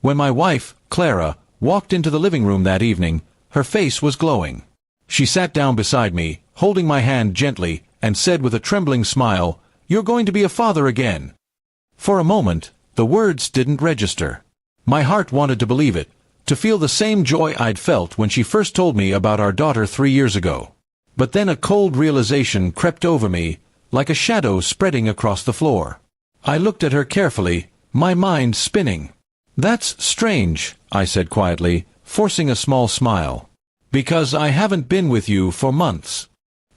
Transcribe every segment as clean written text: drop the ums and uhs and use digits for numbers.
When my wife, Clara, walked into the living room that evening, her face was glowing. She sat down beside me, holding my hand gently, and said with a trembling smile, "You're going to be a father again." For a moment, the words didn't register. My heart wanted to believe it, to feel the same joy I'd felt when she first told me about our daughter 3 years ago. But then a cold realization crept over me, like a shadow spreading across the floor. I looked at her carefully, my mind spinning. "That's strange," I said quietly, forcing a small smile. "Because I haven't been with you for months."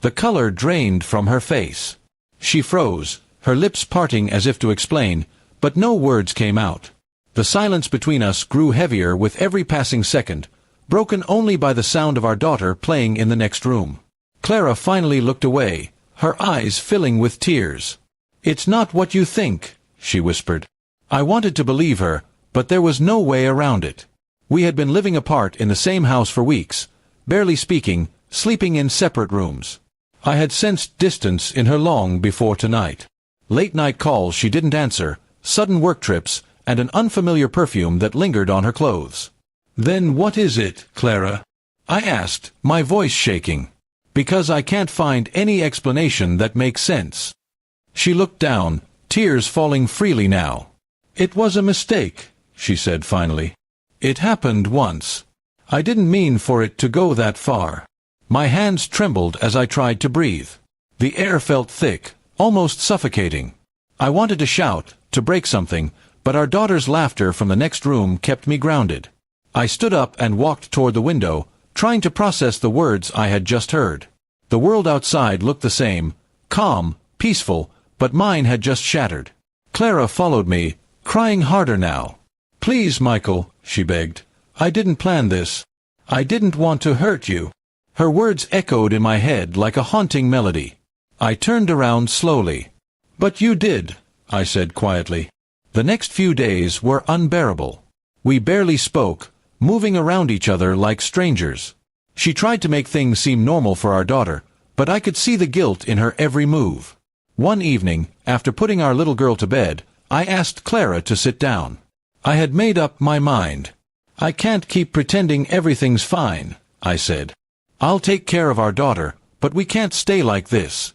The color drained from her face. She froze, her lips parting as if to explain, but no words came out. The silence between us grew heavier with every passing second, broken only by the sound of our daughter playing in the next room. Clara finally looked away, her eyes filling with tears. "It's not what you think," she whispered. I wanted to believe her, but there was no way around it. We had been living apart in the same house for weeks, barely speaking, sleeping in separate rooms. I had sensed distance in her long before tonight. Late-night calls she didn't answer, sudden work trips, and an unfamiliar perfume that lingered on her clothes. "Then what is it, Clara?" I asked, my voice shaking. "Because I can't find any explanation that makes sense." She looked down, tears falling freely now. "It was a mistake," she said finally. "It happened once. I didn't mean for it to go that far." My hands trembled as I tried to breathe. The air felt thick, almost suffocating. I wanted to shout, to break something, but our daughter's laughter from the next room kept me grounded. I stood up and walked toward the window, trying to process the words I had just heard. The world outside looked the same, calm, peaceful, but mine had just shattered. Clara followed me, crying harder now. "Please, Michael," she begged. "I didn't plan this. I didn't want to hurt you." Her words echoed in my head like a haunting melody. I turned around slowly. "But you did," I said quietly. The next few days were unbearable. We barely spoke, moving around each other like strangers. She tried to make things seem normal for our daughter, but I could see the guilt in her every move. One evening, after putting our little girl to bed, I asked Clara to sit down. I had made up my mind. "I can't keep pretending everything's fine," I said. "I'll take care of our daughter, but we can't stay like this."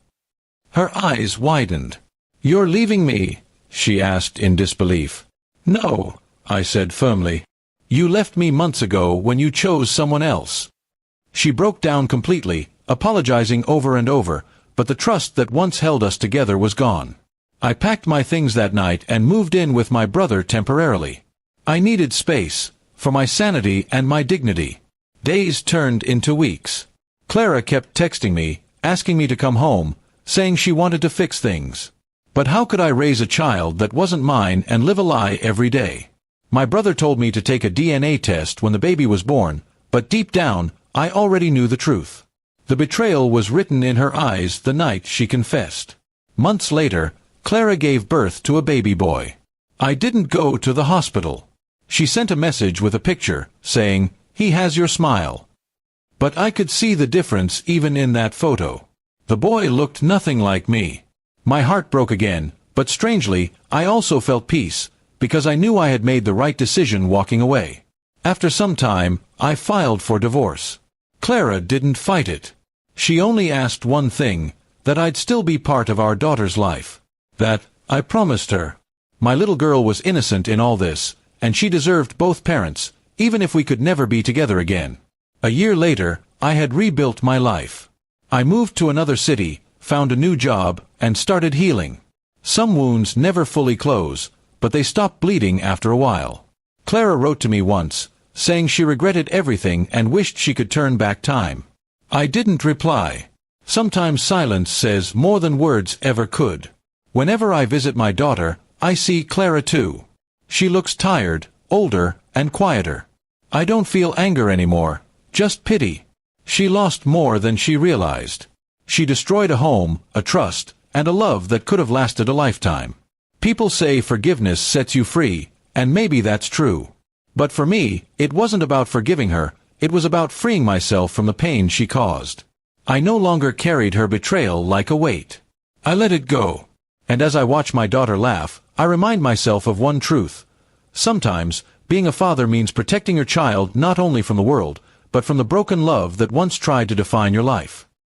Her eyes widened. "You're leaving me?" she asked in disbelief. "No," I said firmly. "You left me months ago when you chose someone else." She broke down completely, apologizing over and over, but the trust that once held us together was gone. I packed my things that night and moved in with my brother temporarily. I needed space, for my sanity and my dignity. Days turned into weeks. Clara kept texting me, asking me to come home, saying she wanted to fix things. But how could I raise a child that wasn't mine and live a lie every day? My brother told me to take a DNA test when the baby was born, but deep down, I already knew the truth. The betrayal was written in her eyes the night she confessed. Months later, Clara gave birth to a baby boy. I didn't go to the hospital. She sent a message with a picture, saying, "He has your smile." But I could see the difference even in that photo. The boy looked nothing like me. My heart broke again, but strangely, I also felt peace, because I knew I had made the right decision walking away. After some time, I filed for divorce. Clara didn't fight it. She only asked one thing, that I'd still be part of our daughter's life. That, I promised her. My little girl was innocent in all this, and she deserved both parents, even if we could never be together again. A year later, I had rebuilt my life. I moved to another city, found a new job, and started healing. Some wounds never fully close, but they stop bleeding after a while. Clara wrote to me once, saying she regretted everything and wished she could turn back time. I didn't reply. Sometimes silence says more than words ever could. Whenever I visit my daughter, I see Clara too. She looks tired, older, and quieter. I don't feel anger anymore, just pity. She lost more than she realized. She destroyed a home, a trust, and a love that could have lasted a lifetime. People say forgiveness sets you free, and maybe that's true. But for me, it wasn't about forgiving her, it was about freeing myself from the pain she caused. I no longer carried her betrayal like a weight. I let it go. And as I watch my daughter laugh, I remind myself of one truth. Sometimes, Being a father means protecting your child not only from the world, but from the broken love that once tried to define your life.